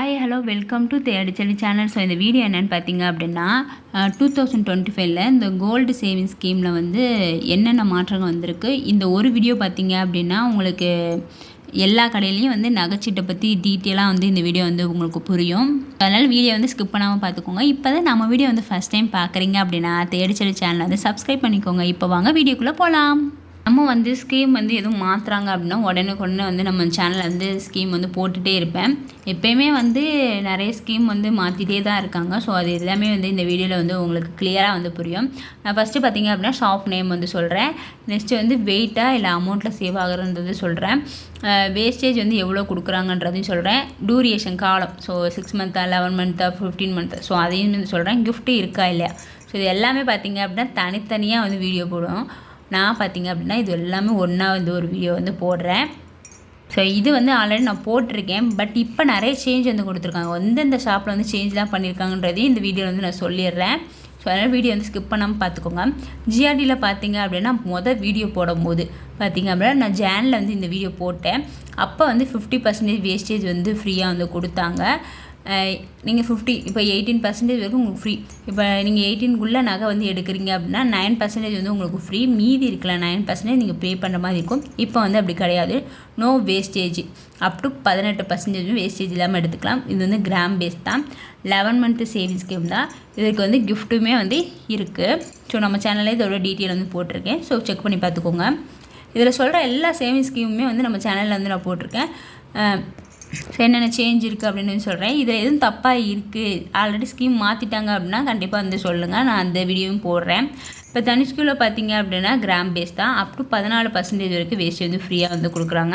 Hi hello welcome to Thedichedi channel. So இந்த video என்னென்னு பார்த்தீங்க அப்படின்னா 2025 இந்த கோல்டு சேவிங்ஸ் ஸ்கீமில் வந்து என்னென்ன மாற்றங்கள் வந்திருக்கு. இந்த ஒரு வீடியோ பார்த்தீங்க அப்படின்னா உங்களுக்கு எல்லா கடையிலையும் வந்து நகைச்சீட்டை பற்றி டீட்டெயிலாக வந்து இந்த வீடியோ வந்து உங்களுக்கு புரியும். அதனால் வீடியோ வந்து ஸ்கிப் பண்ணாமல் பார்த்துக்கோங்க. இப்போ தான் நம்ம வீடியோ வந்து ஃபஸ்ட் டைம் பார்க்குறீங்க அப்படின்னா தேடிச்செடி சேனல் வந்து சப்ஸ்கிரைப் பண்ணிக்கோங்க. இப்போ வாங்க வீடியோக்குள்ளே போகலாம். நம்ம வந்து ஸ்கீம் வந்து எதுவும் மாற்றுறாங்க அப்படின்னா உடனே வந்து நம்ம சேனலில் வந்து ஸ்கீம் வந்து போட்டுகிட்டே இருப்பேன். எப்போயுமே வந்து நிறைய ஸ்கீம் வந்து மாற்றிட்டே தான் இருக்காங்க. ஸோ அது எல்லாமே வந்து இந்த வீடியோவில் வந்து உங்களுக்கு கிளியராக வந்து புரியும். நான் ஃபஸ்ட்டு பார்த்தீங்க அப்படின்னா ஷாப் நேம் வந்து சொல்கிறேன். நெக்ஸ்ட்டு வந்து வெயிட்டாக இல்லை அமௌண்ட்டில் சேவ் ஆகுறது சொல்கிறேன். வேஸ்டேஜ் வந்து எவ்வளோ கொடுக்குறாங்கன்றதையும் சொல்கிறேன். டூரியேஷன் காலம், ஸோ 6 மந்த்தா 11 மந்த்தா 15 மந்த்தா, ஸோ அதையும் வந்து சொல்கிறேன். கிஃப்ட்டு இருக்கா இல்லையா, ஸோ இது எல்லாமே பார்த்தீங்க அப்படின்னா தனித்தனியாக வந்து வீடியோ போடுவோம். நான் பார்த்தீங்க அப்படின்னா இது எல்லாமே ஒன்றா வந்து ஒரு வீடியோ வந்து போடுறேன். ஸோ இது வந்து ஆல்ரெடி நான் போட்டிருக்கேன். பட் இப்போ நிறைய சேஞ்ச் வந்து கொடுத்துருக்காங்க. எந்தெந்த ஷாப்பில் வந்து சேஞ்ச்லாம் பண்ணியிருக்காங்கன்றதையும் இந்த வீடியோ வந்து நான் சொல்லிடுறேன். ஸோ அதனால் வீடியோ வந்து ஸ்கிப் பண்ணாமல் பார்த்துக்கோங்க. ஜிஆர்டியில் பார்த்தீங்க அப்படின்னா வீடியோ போடும்போது பார்த்தீங்க அப்படின்னா நான் ஜேனில் வந்து இந்த வீடியோ போட்டேன். அப்போ வந்து 50% வேஸ்டேஜ் வந்து ஃப்ரீயாக வந்து கொடுத்தாங்க. நீங்கள் 50 இப்போ 18% வரைக்கும் உங்களுக்கு ஃப்ரீ. இப்போ நீங்கள் 18க்குள்ளே நகை வந்து எடுக்கிறீங்க அப்படின்னா 9% வந்து உங்களுக்கு ஃப்ரீ. மீதி இருக்கல 9% நீங்கள் பே பண்ணுற மாதிரி இருக்கும். இப்போ வந்து அப்படி கிடையாது. No wastage up to 18% wastage இல்லாமல் எடுத்துக்கலாம். இது வந்து கிராம் பேஸ் தான். 11 மந்த்து சேவிங்ஸ் ஸ்கீம் தான். இதுக்கு வந்து கிஃப்ட்டுமே வந்து இருக்குது. ஸோ நம்ம சேனலில் இதோட டீட்டெயில் வந்து போட்டிருக்கேன். ஸோ செக் பண்ணி பார்த்துக்கோங்க. இதில் சொல்கிற எல்லா சேவிங்ஸ் ஸ்கீமுமே வந்து நம்ம சேனலில் வந்து நான் போட்டிருக்கேன். ஸோ என்னென்ன சேஞ்ச் இருக்குது அப்படின்னு சொல்கிறேன். இதில் எதுவும் தப்பாக இருக்குது, ஆல்ரெடி ஸ்கீம் மாற்றிட்டாங்க அப்படின்னா கண்டிப்பாக வந்து சொல்லுங்கள். நான் அந்த வீடியோவும் போடுறேன். இப்போ தனிஷ்குவில் பார்த்தீங்க அப்படின்னா கிராம் பேஸ் தான். அப் டு 14% வரைக்கும் வேஸ்ட் வந்து ஃப்ரீயாக வந்து கொடுக்குறாங்க.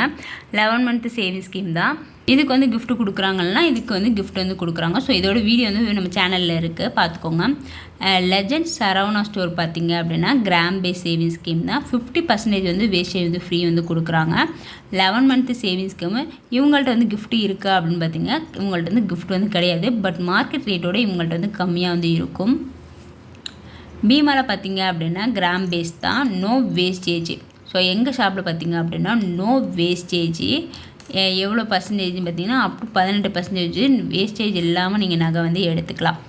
11 மந்த்து சேவிங் ஸ்கீம் தான். இதுக்கு வந்து கிஃப்ட் கொடுக்குறாங்கன்னா இதுக்கு வந்து கிஃப்ட் வந்து கொடுக்குறாங்க. ஸோ இதோட வீடியோ வந்து நம்ம சேனலில் இருக்குது, பார்த்துக்கோங்க. லெஜண்ட் சரவணா ஸ்டோர் பார்த்தீங்க அப்படின்னா கிராம் பேஸ் சேவிங் ஸ்கீம் தான். 50% வந்து வேஸ்டேஜ் வந்து ஃப்ரீ வந்து கொடுக்குறாங்க. 11 மந்த்து சேவிங் ஸ்கீமு. இவங்கள்ட்ட வந்து கிஃப்ட் இருக்கா அப்படின்னு பார்த்தீங்கன்னா இவங்கள்ட்ட வந்து கிஃப்ட் வந்து கிடையாது. பட் மார்க்கெட் ரேட்டோட இவங்கள்ட்ட வந்து கம்மியாக வந்து இருக்கும். பீமாவில் பார்த்தீங்க அப்படின்னா கிராம் பேஸ் தான். No wastage. ஸோ எங்கள் ஷாப்பில் பார்த்தீங்க அப்படின்னா நோ வேஸ்டேஜ். எவ்வளோ பர்சன்டேஜ்னு பார்த்தீங்கன்னா அப் டு 18% வேஸ்டேஜ் இல்லாமல் நீங்கள் நகை வந்து எடுத்துக்கலாம்.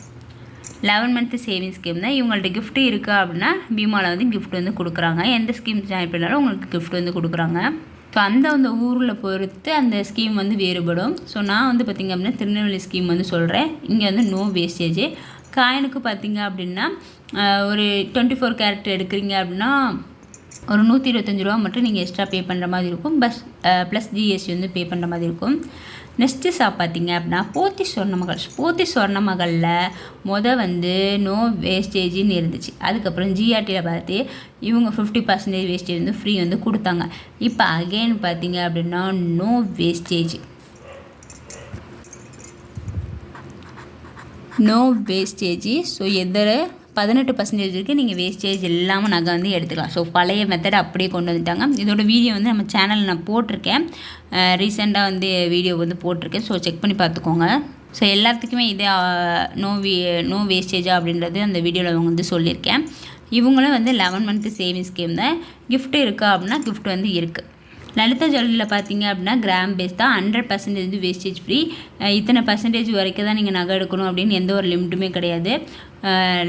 11 மந்த்து சேவிங் ஸ்கீம் தான். இவங்கள்ட்ட கிஃப்ட்டு இருக்கா அப்படின்னா பீமாவில் வந்து கிஃப்ட் வந்து கொடுக்குறாங்க. எந்த ஸ்கீம் ஜாயின் பண்ணாலும் உங்களுக்கு கிஃப்ட் வந்து கொடுக்குறாங்க. ஸோ அந்த ஊரில் பொறுத்து அந்த ஸ்கீம் வந்து வேறுபடும். ஸோ நான் வந்து பார்த்திங்க அப்படின்னா திருநெல்வேலி ஸ்கீம் வந்து சொல்கிறேன். இங்கே வந்து நோ வேஸ்டேஜ். காயினுக்கு பார்த்தீங்க அப்படின்னா ஒரு 24 கேரட் எடுக்கிறீங்க அப்படின்னா ஒரு 125 ரூபா மட்டும் நீங்கள் எக்ஸ்ட்ரா பே பண்ணுற மாதிரி இருக்கும். ப்ளஸ் ஜிஎஸ்டி வந்து பே பண்ணுற மாதிரி இருக்கும். நெக்ஸ்ட்டு ஷாப் பார்த்தீங்க அப்படின்னா போத்தி சொர்ணமகளில் வந்து நோ வேஸ்டேஜின்னு இருந்துச்சு. அதுக்கப்புறம் ஜிஆர்டியில் பார்த்து இவங்க 50% வேஸ்டேஜ் வந்து ஃப்ரீ வந்து கொடுத்தாங்க. இப்போ அகெயின் பார்த்தீங்க அப்படின்னா நோ வேஸ்டேஜ். ஸோ 18% இருக்குது. நீங்கள் வேஸ்டேஜ் இல்லாமல் நகை வந்து எடுத்துக்கலாம். ஸோ பழைய மெத்தட் அப்படியே கொண்டு வந்துட்டாங்க. இதோட வீடியோ வந்து நம்ம சேனலில் நான் போட்டிருக்கேன். ரீசெண்டாக வந்து வீடியோ வந்து போட்டிருக்கேன். ஸோ செக் பண்ணி பார்த்துக்கோங்க. ஸோ எல்லாத்துக்குமே இதே நோ வேஸ்டேஜா அப்படின்றது அந்த வீடியோவில் அவங்க வந்து சொல்லியிருக்கேன். இவங்களும் வந்து 11 மந்த்து சேவிங் ஸ்கீம் தான். கிஃப்ட்டு இருக்கா அப்படின்னா கிஃப்ட் வந்து இருக்குது. லலிதா ஜுவல்லரியில் பார்த்தீங்க அப்படின்னா கிராம் பேஸ் தான். 100% வந்து வேஸ்டேஜ் ஃப்ரீ. இத்தனை பர்சன்டேஜ் வரைக்கும் தான் நீங்கள் நகை எடுக்கணும் அப்படின்னு எந்த ஒரு லிமிட்டுமே கிடையாது.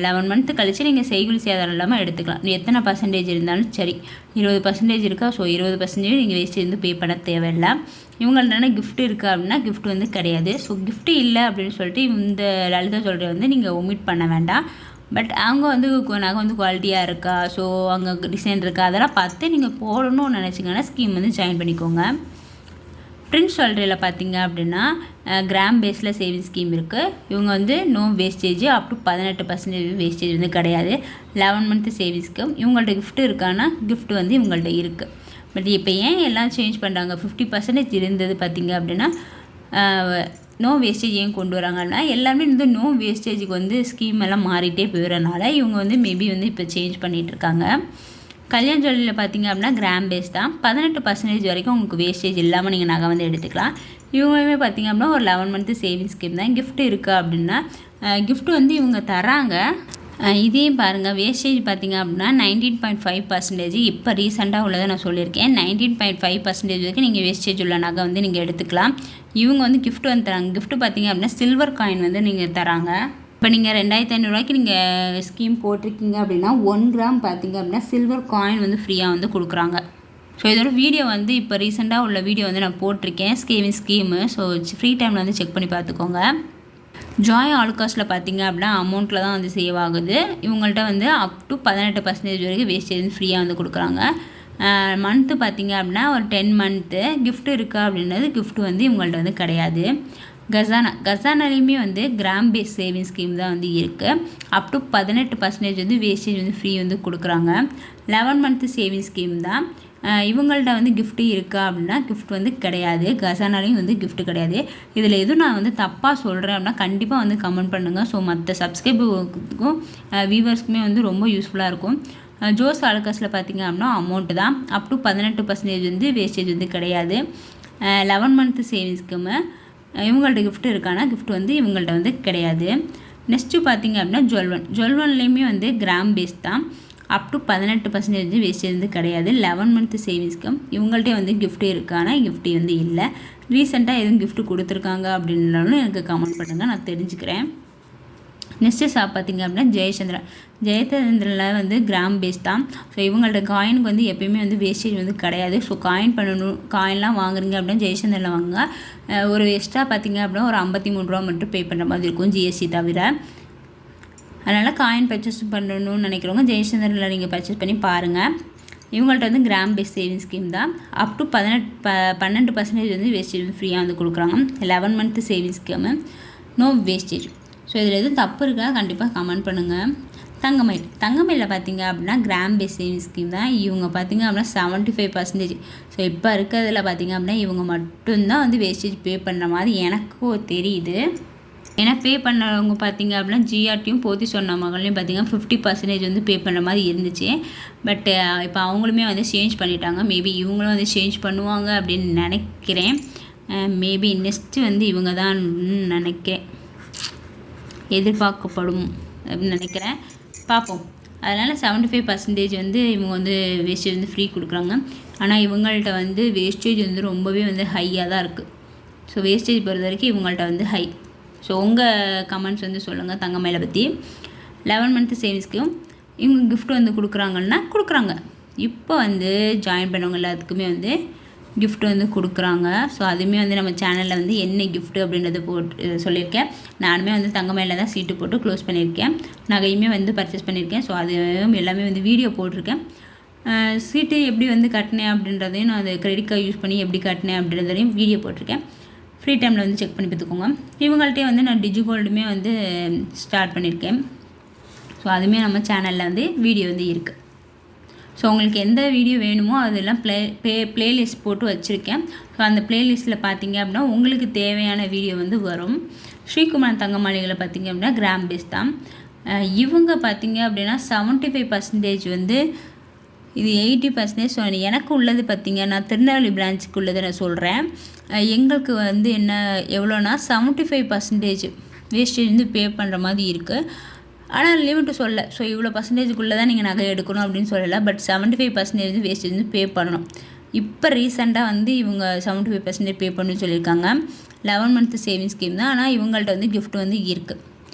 11 மந்த்து கழித்து நீங்கள் செய்கூலி சேதாரம் இல்லாமல் எடுத்துக்கலாம். எத்தனை பர்சன்டேஜ் இருந்தாலும் சரி. 20% இருக்கா, ஸோ 20% நீங்கள் வேஸ்டேஜ் வந்து பே பண்ண தேவையில்லை. இவங்கள்ட்ட கிஃப்ட் இருக்குது அப்படின்னா கிஃப்ட் வந்து கிடையாது. ஸோ கிஃப்ட்டு இல்லை அப்படின்னு சொல்லிட்டு இந்த லலிதா ஜுவல்லரி வந்து நீங்கள் ஒமிட் பண்ண வேண்டாம். பட் அவங்க வந்து நகை வந்து குவாலிட்டியாக இருக்கா, ஸோ அங்கே டிசைன் இருக்கா, அதெல்லாம் பார்த்து நீங்கள் போடணும்னு நினச்சிங்கன்னா ஸ்கீம் வந்து ஜாயின் பண்ணிக்கோங்க. பிரின்ஸ் ஜுவல்லரியில் பார்த்தீங்க அப்படின்னா கிராம் பேஸில் சேவிங் ஸ்கீம் இருக்குது. இவங்க வந்து no wastage up to 18% wastage வந்து கிடையாது. 11 மந்த்து சேவிங் ஸ்கீம். இவங்கள்ட்ட கிஃப்ட்டு இருக்கான்னா கிஃப்ட் வந்து இவங்கள்ட்ட இருக்குது. பட் இப்போ ஏன் எல்லாம் சேஞ்ச் பண்ணுறாங்க? 50% இருந்தது பார்த்தீங்க அப்படின்னா நோ வேஸ்டேஜ் ஏன் கொண்டு வராங்கன்னா எல்லாமே வந்து நோ வேஸ்டேஜுக்கு வந்து ஸ்கீம் எல்லாம் மாறிட்டே போயிடறனால இவங்க வந்து மேபி வந்து இப்போ சேஞ்ச் பண்ணிகிட்ருக்காங்க. கல்யாண ஜுவல்லரியில் பார்த்தீங்க அப்படின்னா கிராம் பேஸ் தான். 18% வரைக்கும் உங்களுக்கு வேஸ்டேஜ் இல்லாமல் நீங்கள் நகை வந்து எடுத்துக்கலாம். இவங்களுமே பார்த்தீங்க அப்படின்னா ஒரு 11 மந்த்து சேவிங் ஸ்கீம் தான். கிஃப்ட் இருக்கா அப்படின்னா கிஃப்ட் வந்து இவங்க தராங்க. இதையும் பாருங்கள், வேஸ்டேஜ் பார்த்திங்க அப்படின்னா 19.5% இப்போ ரீசெண்டாக உள்ளதை நான் சொல்லியிருக்கேன். 19.5% வரைக்கும் நீங்கள் வேஸ்டேஜ் உள்ள நகை வந்து நீங்கள் எடுத்துக்கலாம். இவங்க வந்து கிஃப்ட் வந்து தராங்க. கிஃப்ட் பார்த்திங்க அப்படின்னா சில்வர் காயின் வந்து நீங்கள் தராங்க. இப்போ நீங்கள் 2500 நீங்கள் ஸ்கீம் போட்டிருக்கீங்க அப்படின்னா 1 கிராம் பார்த்திங்க அப்படின்னா சில்வர் காயின் வந்து ஃப்ரீயாக வந்து கொடுக்குறாங்க. ஸோ இதோட வீடியோ வந்து இப்போ ரீசெண்டாக உள்ள வீடியோ வந்து நான் போட்டிருக்கேன், ஸ்கீமு. ஸோ ஃப்ரீ டைமில் வந்து செக் பண்ணி பார்த்துக்கோங்க. ஜாய் ஆலுகாஸில் பார்த்திங்க அப்படின்னா அமௌண்ட்டில் தான் வந்து சேவ் ஆகுது. இவங்கள்ட்ட வந்து அப் டு 18% வரைக்கும் வேஸ்டேஜ் ஃப்ரீயாக வந்து கொடுக்குறாங்க. மந்த்து பார்த்திங்க அப்படின்னா ஒரு 10 மந்த்து கிஃப்ட் இருக்கா அப்படின்றது கிஃப்ட் வந்து இவங்கள்ட்ட வந்து கிடையாது. கசானாலையுமே வந்து கிராம் பேஸ் சேவிங் ஸ்கீம் தான் வந்து இருக்குது. அப் டு 18% வந்து வேஸ்டேஜ் வந்து ஃப்ரீ வந்து கொடுக்குறாங்க. 11 மந்த்து சேவிங் ஸ்கீம் தான். இவங்கள்ட்ட வந்து கிஃப்ட்டு இருக்கா அப்படின்னா கிஃப்ட் வந்து கிடையாது. கசானாலையும் வந்து கிஃப்ட் கிடையாது. இதில் எதுவும் நான் வந்து தப்பாக சொல்கிறேன் அப்படின்னா கண்டிப்பாக வந்து கமெண்ட் பண்ணுங்கள். ஸோ மற்ற சப்ஸ்கிரைபருக்கும் வியூவர்ஸ்க்குமே வந்து ரொம்ப யூஸ்ஃபுல்லாக இருக்கும். ஜோஸ் ஆலுகாஸில் பார்த்திங்க அப்படின்னா அமௌண்ட்டு தான். அப் டு 18% வந்து வேஸ்டேஜ் வந்து கிடையாது. 11 மந்த்து சேவிங் ஸ்கீமு. இவங்கள்ட்ட கிஃப்ட் இருக்கானா கிஃப்ட் வந்து இவங்கள்ட்ட வந்து கிடையாது. நெக்ஸ்ட்டு பார்த்திங்க அப்படின்னா ஜுவல்வன்லேயுமே வந்து கிராம் பேஸ் தான். அப் டு 18% வந்து வேஸ்டேஜ் வந்து கிடையாது. 11 மந்த்து சேவிங்ஸ்க்கும் இவங்கள்ட்டே வந்து கிஃப்ட் இருக்கானா கிஃப்ட் வந்து இல்லை. ரீசெண்டாக எதுவும் கிஃப்ட் கொடுத்துருக்காங்க அப்படின்னாலும் எனக்கு கமெண்ட் பண்ணுங்கள், நான் தெரிஞ்சுக்கிறேன். நெக்ஸ்ட்டு ஷாப் பார்த்திங்க அப்படின்னா ஜெயச்சந்திரனில் வந்து கிராம் பேஸ் தான். ஸோ இவங்கள்ட்ட காயினுக்கு வந்து எப்பயுமே வந்து வேஸ்டேஜ் வந்து கிடையாது. ஸோ காயின்லாம் வாங்குறீங்க அப்படின்னா ஜெயச்சந்திரனில் வாங்க. ஒரு எக்ஸ்ட்ரா பார்த்திங்க அப்படின்னா ஒரு 53 ரூபா மட்டும் பே பண்ணுற மாதிரி இருக்கும், ஜிஎஸ்டி தவிர. அதனால் காயின் பர்ச்சேஸ் பண்ணணும்னு நினைக்கிறவங்க ஜெயச்சந்திரனில் நீங்கள் பர்ச்சேஸ் பண்ணி பாருங்கள். இவங்கள்ட்ட வந்து கிராம் பேஸ் சேவிங் ஸ்கீம் தான். அப் டு 12% வந்து வேஸ்டேஜ் வந்து ஃப்ரீயாக வந்து கொடுக்குறாங்க. 11 month saving scheme, no wastage. So இதில் எதுவும் தப்பு இருக்கா கண்டிப்பாக கமெண்ட் பண்ணுங்கள். தங்கமயிலில் பார்த்திங்க அப்படின்னா கிராம் பேஸ் சேவிங் ஸ்கீம் தான். இவங்க பார்த்திங்க அப்படின்னா 75%. ஸோ இப்போ இருக்கிறதுல பார்த்திங்க அப்படின்னா இவங்க மட்டும்தான் வந்து வேஸ்டேஜ் பே பண்ணுற மாதிரி எனக்கும் தெரியுது. ஏன்னா பே பண்ணவங்க பார்த்திங்க அப்படின்னா ஜிஆர்டியும் போத்தி சொன்ன மகள்லையும் பார்த்திங்கன்னா 50% வந்து பே பண்ணுற மாதிரி இருந்துச்சு. பட் இப்போ அவங்களுமே வந்து சேஞ்ச் பண்ணிட்டாங்க. மேபி இவங்களும் வந்து சேஞ்ச் பண்ணுவாங்க அப்படின்னு நினைக்கிறேன். மேபி நெக்ஸ்ட்டு வந்து இவங்க தான் நினைக்கிறேன், எதிர்பார்க்கப்படும் அப்படின்னு நினைக்கிறேன். பார்ப்போம். அதனால் 75% வந்து இவங்க வந்து வேஸ்டேஜ் வந்து ஃப்ரீ கொடுக்குறாங்க. ஆனால் இவங்கள்ட்ட வந்து வேஸ்டேஜ் வந்து ரொம்பவே வந்து ஹையாக தான் இருக்குது. ஸோ வேஸ்டேஜ் பொறுத்த வரைக்கும் இவங்கள்ட்ட வந்து ஹை. ஸோ உங்கள் கமெண்ட்ஸ் வந்து சொல்லுங்கள் தங்கமயிலை பற்றி. 11 மந்த்து சேவிங்ஸ்க்கும் இவங்க கிஃப்ட் வந்து கொடுக்குறாங்கன்னா கொடுக்குறாங்க. இப்போ வந்து ஜாயின் பண்ணவங்க எல்லாத்துக்குமே வந்து கிஃப்ட் வந்து கொடுக்குறாங்க. ஸோ அதுவுமே வந்து நம்ம சேனலில் வந்து என்ன கிஃப்ட் அப்படின்றத போட்டு சொல்லியிருக்கேன். நானுமே வந்து தங்கமயில தான் சீட்டு போட்டு க்ளோஸ் பண்ணியிருக்கேன். நகையுமே வந்து பர்ச்சேஸ் பண்ணியிருக்கேன். ஸோ அது எல்லாமே வந்து வீடியோ போட்டிருக்கேன். சீட்டு எப்படி வந்து கட்டினேன் அப்படின்றதையும் நான் அதை கிரெடிட் கார்டு யூஸ் பண்ணி எப்படி கட்டினேன் அப்படின்றதையும் வீடியோ போட்டிருக்கேன். ஃப்ரீ டைமில் வந்து செக் பண்ணி பார்த்துக்கோங்க. இவங்கள்ட்டே வந்து நான் டிஜிகோல்டுமே வந்து ஸ்டார்ட் பண்ணியிருக்கேன். ஸோ அதுவுமே நம்ம சேனலில் வந்து வீடியோ வந்து இருக்குது. ஸோ உங்களுக்கு எந்த வீடியோ வேணுமோ அதெல்லாம் ப்ளேலிஸ்ட் போட்டு வச்சுருக்கேன். ஸோ அந்த ப்ளேலிஸ்ட்டில் பார்த்திங்க அப்படின்னா உங்களுக்கு தேவையான வீடியோ வந்து வரும். ஸ்ரீகுமரன் தங்கமாளிகளை பார்த்திங்க அப்படின்னா கிராம் பேஸ் தான். இவங்க பார்த்திங்க அப்படின்னா 75% வந்து இது 80%. ஸோ எனக்கு உள்ளது பார்த்திங்க, நான் திருநெல்வேலி பிரான்ச்சுக்கு உள்ளதை நான் சொல்கிறேன். எங்களுக்கு வந்து என்ன எவ்வளோனா 75% வேஸ்டேஜ் வந்து பே பண்ணுற மாதிரி இருக்குது. ஆனால் லிமிட்டு சொல்ல. ஸோ இவ்வளோ பர்சன்டேஜுக்குள்ளே தான் நீங்கள் நகை எடுக்கணும் அப்படின்னு சொல்லலை. பட் 75% வேஸ்டேஜ் வந்து பே பண்ணணும். இப்போ ரீசெண்டாக வந்து இவங்க 75% பே பண்ணணும்னு சொல்லியிருக்காங்க. 11 மந்த்து சேவிங் ஸ்கீம் தான். ஆனால் இவங்கள்ட்ட வந்து கிஃப்ட் வந்து இருக்குது.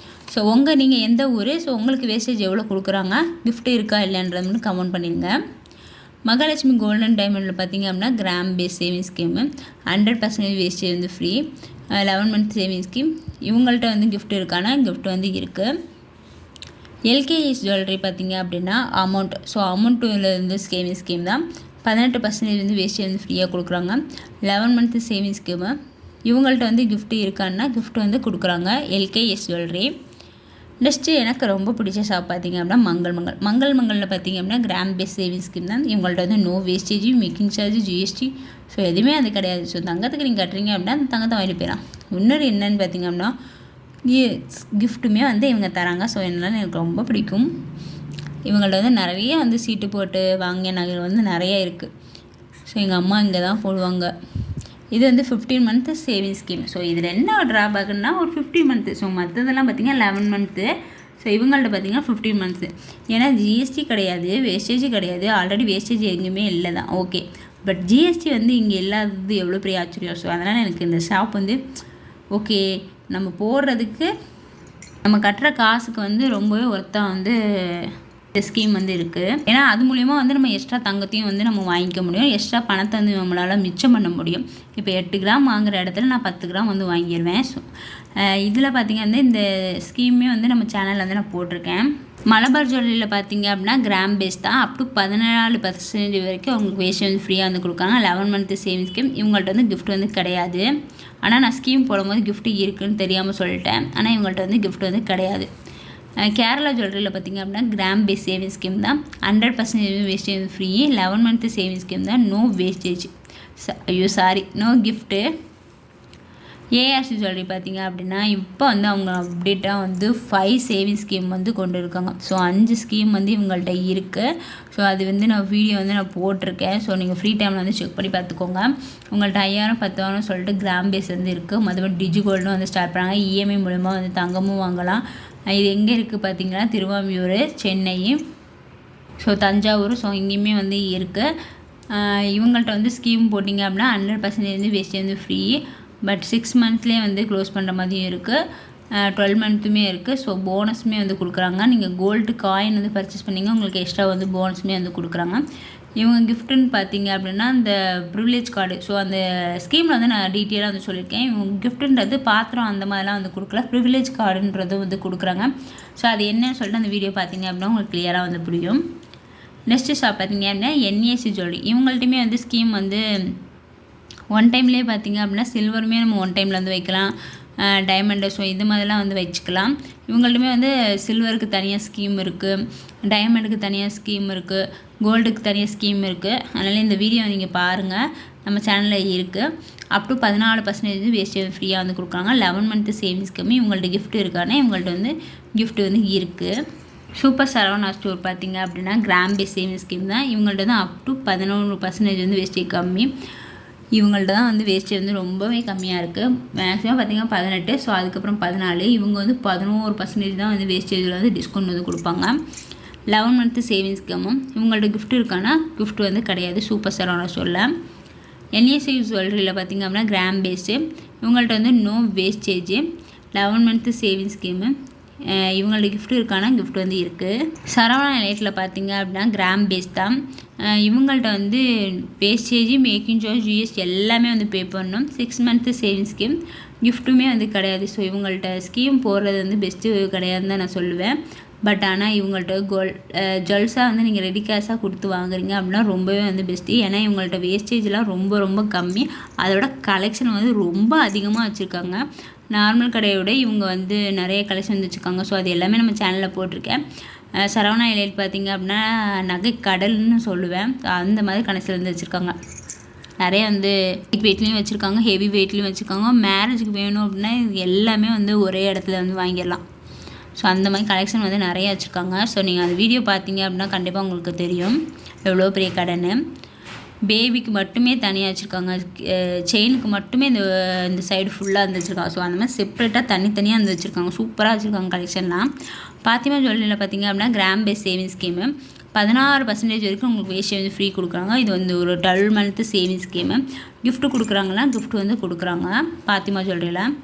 ஸோ நீங்கள் எந்த ஊர், ஸோ உங்களுக்கு வேஸ்டேஜ் எவ்வளோ கொடுக்குறாங்க, கிஃப்ட் இருக்கா இல்லைன்றதுன்னு கமெண்ட் பண்ணிடுங்க. மகாலட்சுமி கோல்டன் டைமண்டில் பார்த்திங்க அப்படின்னா gram base saving scheme 100% wastage வந்து ஃப்ரீ. 11 month saving scheme. இவங்கள்ட்ட வந்து கிஃப்ட் இருக்கானா கிஃப்ட் வந்து இருக்குது. எல்கேஎஸ் ஜுவல்லரி பார்த்திங்க அப்படின்னா amount. So amount saving scheme தான். 18% வந்து வேஸ்டேஜ் வந்து ஃப்ரீயாக கொடுக்குறாங்க. 11 மந்த்து சேவிங் ஸ்கீமு. இவங்கள்ட்ட வந்து கிஃப்ட் இருக்கான்னா கிஃப்ட் வந்து கொடுக்குறாங்க. LKS jewellery. நெக்ஸ்ட்டு எனக்கு ரொம்ப பிடிச்ச ஷாப் பார்த்திங்க அப்படின்னா மங்களில் பார்த்திங்க அப்படின்னா கிராம் பேஸ் சேவிங் ஸ்கீம் தான். இவங்கள்ட்ட வந்து no wastage, making charge, GST so எதுவுமே அது கிடையாது. ஸோ தங்கத்துக்கு நீங்கள் கட்டுறீங்க அப்படின்னா அந்த தங்கத்தை வாங்கிட்டு போயிடலாம். இன்னொரு என்னென்னு பார்த்திங்க அப்படின்னா கிஃப்ட்டுமே வந்து இவங்க தராங்க. ஸோ என்னால் எனக்கு ரொம்ப பிடிக்கும். இவங்கள்ட்ட வந்து நிறைய வந்து சீட்டு போட்டு வாங்கிய நகை வந்து நிறைய இருக்குது. ஸோ எங்கள் அம்மா இங்கே தான் போடுவாங்க. இது வந்து 15 மந்த்து சேவிங் ஸ்கீம். ஸோ இதில் என்ன ட்ராபேக்குன்னா ஒரு 15 மந்த்து. ஸோ மற்றதெல்லாம் பார்த்திங்கன்னா 11 மந்த்து. ஸோ இவங்கள்ட்ட பார்த்திங்கன்னா 15 months. ஏன்னா ஜிஎஸ்டி கிடையாது, வேஸ்டேஜ் கிடையாது, ஆல்ரெடி வேஸ்டேஜ் எங்கேயுமே இல்லை தான். ஓகே, பட் ஜிஎஸ்டி வந்து இங்கே இல்லாதது எவ்வளோ பெரிய ஆச்சரியம். ஸோ அதனால் எனக்கு இந்த ஷாப் வந்து ஓகே, நம்ம போடுறதுக்கு நம்ம கட்டுற காசுக்கு வந்து ரொம்பவே ஒர்த்தாக வந்து இந்த ஸ்கீம் வந்து இருக்குது. ஏன்னா அது மூலிமா வந்து நம்ம எக்ஸ்ட்ரா தங்கத்தையும் வந்து நம்ம வாங்கிக்க முடியும், எக்ஸ்ட்ரா பணத்தை வந்து நம்மளால் மிச்சம் பண்ண முடியும். இப்போ 8 கிராம் வாங்குகிற இடத்துல நான் 10 கிராம் வந்து வாங்கிடுவேன். ஸோ இதில் பார்த்திங்கன்னா இந்த ஸ்கீமே வந்து நம்ம சேனலில் வந்து நான் போட்டிருக்கேன். மலபார் ஜுவல்லரியில் பார்த்திங்க அப்படின்னா கிராம் பேஸ் தான். அப் டு 14% வரைக்கும் அவங்களுக்கு வேஸ்ட் வந்து ஃப்ரீயாக வந்து கொடுக்காங்க. 11 month சேவிங்ஸ் ஸ்கீம். இவங்கள்ட்ட வந்து கிஃப்ட் வந்து கிடையாது. ஆனால் நான் ஸ்கீம் போடும்போது கிஃப்ட் இருக்குதுன்னு தெரியாமல் சொல்லிட்டேன். ஆனால் இவங்கள்ட்ட வந்து கிஃப்ட் வந்து கிடையாது. கேரளா ஜுவல்லரியில் பார்த்திங்க அப்படின்னா கிராம் பேஸ் சேவிங்ஸ் ஸ்கீம் தான். 100% wastage free. 11 month savings scheme தான். No wastage. No gift. ARC jewellery பார்த்திங்க அப்படின்னா இப்போ வந்து அவங்க அப்டேட்டாக வந்து 5 சேவிங்ஸ் ஸ்கீம் வந்து கொண்டு இருக்காங்க. ஸோ 5 ஸ்கீம் வந்து இவங்கள்ட்ட இருக்குது. ஸோ அது வந்து நான் வீடியோ வந்து நான் போட்டிருக்கேன். ஸோ நீங்கள் ஃப்ரீ டைமில் வந்து செக் பண்ணி பார்த்துக்கோங்க. உங்கள்கிட்ட 5000 10,000 சொல்லிட்டு கிராம் பேஸ் வந்து இருக்குது. மற்றபடி டிஜிகோல்டும் வந்து ஸ்டார்ட் பண்ணாங்க. இஎம்ஐ மூலமாக வந்து தங்கமும் வாங்கலாம். இது எங்கே இருக்குது பார்த்திங்கன்னா திருவாமியூர், சென்னை, ஸோ தஞ்சாவூர், ஸோ இங்கேயுமே வந்து இருக்குது. இவங்கள்ட்ட வந்து ஸ்கீம் போட்டிங்க அப்படின்னா 100% வந்து வேஸ்டேஜ் வந்து ஃப்ரீ. பட் 6 monthsலேயே வந்து க்ளோஸ் பண்ணுற மாதிரியும் இருக்குது. 12 monthுமே இருக்குது. ஸோ போனஸுமே வந்து கொடுக்குறாங்க. நீங்கள் கோல்டு காயின் வந்து பர்ச்சேஸ் பண்ணிங்க, உங்களுக்கு எக்ஸ்ட்ரா வந்து போனஸுமே வந்து கொடுக்குறாங்க. இவங்க கிஃப்ட்டுன்னு பார்த்தீங்க அப்படின்னா இந்த ப்ரிவிலேஜ் கார்டு. ஸோ அந்த ஸ்கீமில் வந்து நான் டீட்டெயிலாக வந்து சொல்லியிருக்கேன். இவங்க கிஃப்ட்டுன்றது பாத்திரம் அந்த மாதிரிலாம் வந்து கொடுக்கல, ப்ரிவிலேஜ் கார்டுன்றது வந்து கொடுக்குறாங்க. ஸோ அது என்னன்னு சொல்லிட்டு அந்த வீடியோ பார்த்தீங்க அப்படின்னா உங்களுக்கு கிளியராக வந்து புரியும். நெக்ஸ்ட்டு ஷாப் பார்த்தீங்க அப்படின்னா என்ஏசி ஜுவல்லரி. இவங்கள்ட்டையுமே வந்து ஸ்கீம் வந்து ஒன் டைம்லேயே பார்த்திங்க அப்படின்னா சில்வருமே நம்ம ஒன் டைமில் வந்து வைக்கலாம், டைமண்டு, ஸோ இது மாதிரிலாம் வந்து வச்சுக்கலாம். இவங்கள்ட்டுமே வந்து சில்வருக்கு தனியாக ஸ்கீம் இருக்குது, டைமண்டுக்கு தனியாக ஸ்கீம் இருக்குது, கோல்டுக்கு தனியாக ஸ்கீம் இருக்குது. அதனால் இந்த வீடியோ நீங்கள் பாருங்கள், நம்ம சேனலில் இருக்குது. அப் டு 14% வேஸ்டேஜ் ஃப்ரீயாக வந்து கொடுக்குறாங்க. 11 month சேவிங்ஸ் ஸ்கீம். இவங்கள்ட்ட கிஃப்ட் இருக்கானே, இவங்கள்ட்ட வந்து கிஃப்ட் வந்து இருக்குது. சூப்பர் சரவணா ஸ்டோர் பார்த்திங்க அப்படின்னா கிராம் பேஸ் சேவிங்ஸ் ஸ்கீம் தான். இவங்கள்ட்ட தான் அப் டு 11% வந்து வேஸ்டேஜ் கம்மி. இவங்கள்ட்ட தான் வந்து வேஸ்டேஜ் வந்து ரொம்பவே கம்மியாக இருக்குது. மேக்ஸிமம் பார்த்திங்கன்னா 18, ஸோ அதுக்கப்புறம் 14. இவங்க வந்து 11% தான் வந்து வேஸ்டேஜில் வந்து டிஸ்கவுண்ட் வந்து கொடுப்பாங்க. 11 month சேவிங்ஸ் ஸ்கீமும். இவங்கள்ட்ட கிஃப்ட் இருக்கானா, கிஃப்ட் வந்து கிடையாது சூப்பர் சரவணா ஸ்டோரில். என்ஏசி ஜுவல்லரியில் பார்த்திங்க அப்படின்னா கிராம் பேஸு. இவங்கள்ட்ட வந்து no wastage. 11 month savings scheme. இவங்கள்ட்ட கிஃப்ட் இருக்கானா, கிஃப்ட் வந்து இருக்குது. சரவணா எலைட்டில் பார்த்திங்க அப்படின்னா கிராம் பேஸ் தான். இவங்கள்ட்ட வந்து வேஸ்டேஜ், மேக்கிங் சார்ஜ், ஜிஎஸ்டி எல்லாமே வந்து பே பண்ணணும். 6 month சேவிங்ஸ் ஸ்கீம். கிஃப்ட்டுமே வந்து கிடையாது. ஸோ இவங்கள்ட்ட ஸ்கீம் போடுறது வந்து பெஸ்ட்டு கிடையாதுன்னு தான் நான் சொல்லுவேன். பட் ஆனால் இவங்கள்ட்ட ஜுவல்ஸாக வந்து நீங்கள் ரெடி கேஷாக கொடுத்து வாங்குறீங்க அப்படின்னா ரொம்பவே வந்து பெஸ்ட்டு. ஏன்னா இவங்கள்ட்ட வேஸ்டேஜ்லாம் ரொம்ப ரொம்ப கம்மி. அதோட கலெக்ஷன் வந்து ரொம்ப அதிகமாக வச்சுருக்காங்க. நார்மல் கடையை விட இவங்க வந்து நிறைய கலெக்ஷன் வந்து வச்சுருக்காங்க. ஸோ அது எல்லாமே நம்ம சேனலில் போட்டிருக்கேன். சரவணா எலைட் பார்த்திங்க அப்படின்னா நகை கடல்னு சொல்லுவேன். அந்த மாதிரி கணக்கில் வந்து வச்சுருக்காங்க. நிறைய வந்து லைட் வெயிட்லேயும் வச்சுருக்காங்க, ஹெவி வெயிட்லேயும் வச்சுருக்காங்க. மேரேஜுக்கு வேணும் அப்படின்னா இது எல்லாமே வந்து ஒரே இடத்துல வந்து வாங்கிடலாம். ஸோ அந்த மாதிரி கலெக்ஷன் வந்து நிறைய வச்சுருக்காங்க. ஸோ நீங்கள் அந்த வீடியோ பார்த்தீங்க அப்படின்னா கண்டிப்பாக உங்களுக்கு தெரியும் எவ்வளோ பெரிய கடைன்னு. பேபிக்கு மட்டுமே தனியாக வச்சுருக்காங்க, செயினுக்கு மட்டுமே இந்த சைடு ஃபுல்லாக வந்து வச்சுருக்காங்க. ஸோ அந்த மாதிரி செப்ரேட்டாக தனித்தனியாக வந்து வச்சுருக்காங்க. சூப்பராக வச்சுருக்காங்க கலெக்ஷன்லாம். பாத்திமா ஜுவல்லரியில் பார்த்திங்க அப்படின்னா கிராம் பேஸ் சேவிங்ஸ் ஸ்கீமு. 16% வரைக்கும் உங்களுக்கு வேஸ்டேஜ் வந்து ஃப்ரீ கொடுக்குறாங்க. இது வந்து ஒரு 12 month சேவிங்ஸ் ஸ்கீமு. கிஃப்ட்டு கொடுக்குறாங்களா, கிஃப்ட் வந்து கொடுக்குறாங்க பாத்திமா ஜுவல்லரியில்.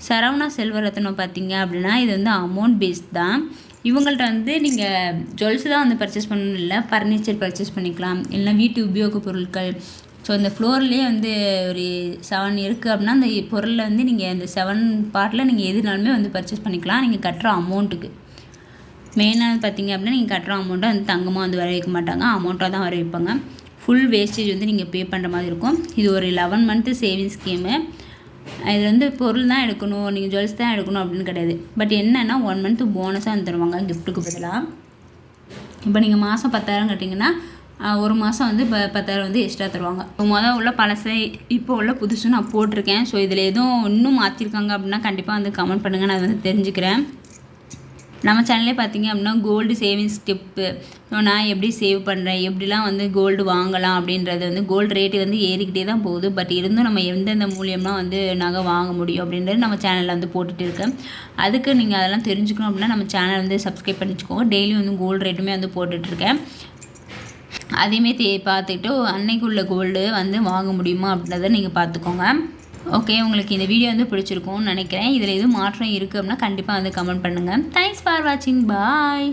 சரவணா செல்வரத்னம் பார்த்திங்க அப்படின்னா இது வந்து அமௌண்ட் பேஸ்ட் தான். இவங்கள்ட்ட வந்து நீங்கள் ஜுவல்ஸ் தான் வந்து பர்ச்சேஸ் பண்ணணும் இல்லை, ஃபர்னிச்சர் பர்ச்சேஸ் பண்ணிக்கலாம், இல்லைனா வீட்டு உபயோகப் பொருட்கள். ஸோ இந்த ஃப்ளோர்லேயே வந்து ஒரு 7 இருக்குது அப்படின்னா அந்த பொருளில் வந்து நீங்கள் இந்த 7 பார்ட்டில் நீங்கள் எதுனாலுமே வந்து பர்ச்சேஸ் பண்ணிக்கலாம். நீங்கள் கட்டுற அமௌண்ட்டுக்கு மெயினாக பார்த்திங்க அப்படின்னா நீங்கள் கட்டுற அமௌண்ட்டை வந்து தங்கமாக வந்து வர வைக்க மாட்டாங்க, அமௌண்ட்டாக தான் வர வைப்பாங்க. ஃபுல் வேஸ்டேஜ் வந்து நீங்கள் பே பண்ணுற மாதிரி இருக்கும். இது ஒரு 11 month சேவிங்ஸ் ஸ்கீமு. இது வந்து பொருள் தான் எடுக்கணும், நீங்கள் ஜுவல்ஸ் தான் எடுக்கணும் அப்படின்னு கிடையாது. பட் என்னென்னா 1 month போனஸாக வந்து தருவாங்க கிஃப்ட்டுக்கு பதிலாக. இப்போ நீங்கள் மாதம் 10,000 கட்டிங்கன்னா ஒரு மாதம் வந்து 10,000 வந்து எக்ஸ்ட்ரா தருவாங்க. மொதல் உள்ள பழசை இப்போ உள்ள புதுசு நான் போட்டிருக்கேன். ஸோ இதில் எதுவும் இன்னும் மாற்றிருக்காங்க அப்படின்னா கண்டிப்பாக வந்து கமெண்ட் பண்ணுங்கள், நான் வந்து தெரிஞ்சுக்கிறேன். நம்ம சேனல்லே பார்த்தீங்க அப்படின்னா கோல்டு சேவிங்ஸ் டிப்பு நான் எப்படி சேவ் பண்ணுறேன், எப்படிலாம் வந்து கோல்டு வாங்கலாம் அப்படின்றது வந்து கோல்டு ரேட்டு வந்து ஏறிக்கிட்டே தான் போகுது. பட் இருந்தும் நம்ம எந்தெந்த மூலியமாக வந்து நகை வாங்க முடியும் அப்படின்றது நம்ம சேனலில் வந்து போட்டுட்டு இருக்கேன். அதுக்கு நீங்கள் அதெல்லாம் தெரிஞ்சுக்கணும் அப்படின்னா நம்ம சேனல் வந்து சப்ஸ்கிரைப் பண்ணிச்சுக்கோங்க. டெய்லி வந்து கோல்டு ரேட்டுமே வந்து போட்டுட்ருக்கேன். அதையுமே பார்த்துக்கிட்டு அன்னைக்கு உள்ள கோல்டு வந்து வாங்க முடியுமா அப்படின்றத நீங்கள் பார்த்துக்கோங்க. ஓகே, உங்களுக்கு இந்த வீடியோ வந்து பிடிச்சிருக்கும்னு நினைக்கிறேன். இதில் எதுவும் மாற்றம் இருக்குது அப்படின்னா கண்டிப்பாக வந்து கமெண்ட் பண்ணுங்கள். தேங்க்ஸ் ஃபார் வாட்சிங். பாய்.